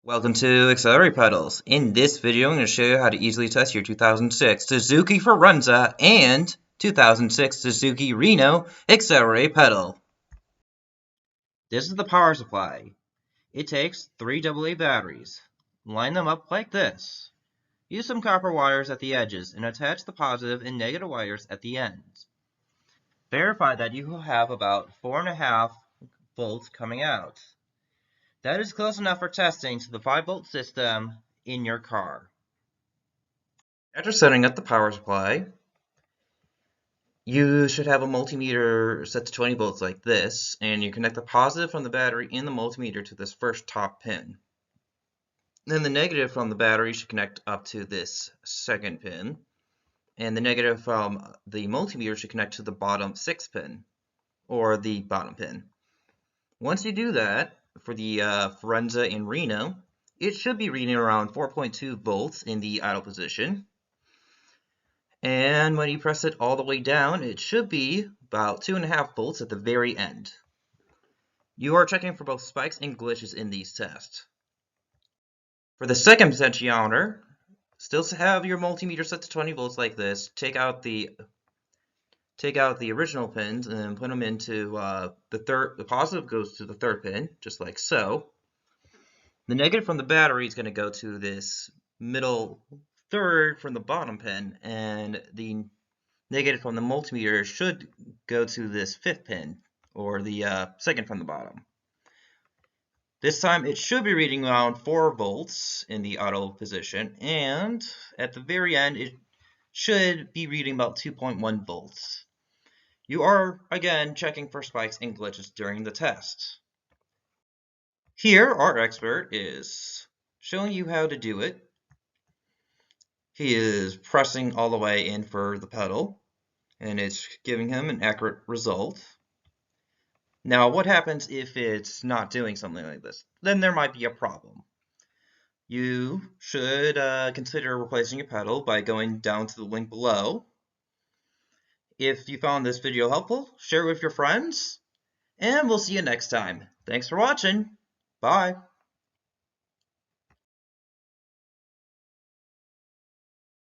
Welcome to Accelerator Pedals. In this video, I'm going to show you how to easily test your 2006 Suzuki Forenza and 2006 Suzuki Reno Accelerator pedal. This is the power supply. It takes 3 AA batteries. Line them up like this. Use some copper wires at the edges and attach the positive and negative wires at the ends. Verify that you will have about 4.5 volts coming out. That is close enough for testing to the 5-volt system in your car. After setting up the power supply, you should have a multimeter set to 20 volts like this, and you connect the positive from the battery in the multimeter to this first top pin. Then the negative from the battery should connect up to this second pin, and the negative from the multimeter should connect to the bottom 6th pin, or the bottom pin. Once you do that, for the Forenza and Reno, it should be reading around 4.2 volts in the idle position. And when you press it all the way down, it should be about 2.5 volts at the very end. You are checking for both spikes and glitches in these tests. For the second potentiometer, still have your multimeter set to 20 volts like this. Take out the original pins and put them into the positive goes to the 3rd pin, just like so. The negative from the battery is going to go to this middle 3rd from the bottom pin, and the negative from the multimeter should go to this 5th pin, or the 2nd from the bottom. This time it should be reading around 4 volts in the auto position, and at the very end it should be reading about 2.1 volts. You are, again, checking for spikes and glitches during the test. Here, our expert is showing you how to do it. He is pressing all the way in for the pedal, and it's giving him an accurate result. Now, what happens if it's not doing something like this? Then there might be a problem. You should consider replacing your pedal by going down to the link below. If you found this video helpful, share it with your friends, and we'll see you next time. Thanks for watching. Bye.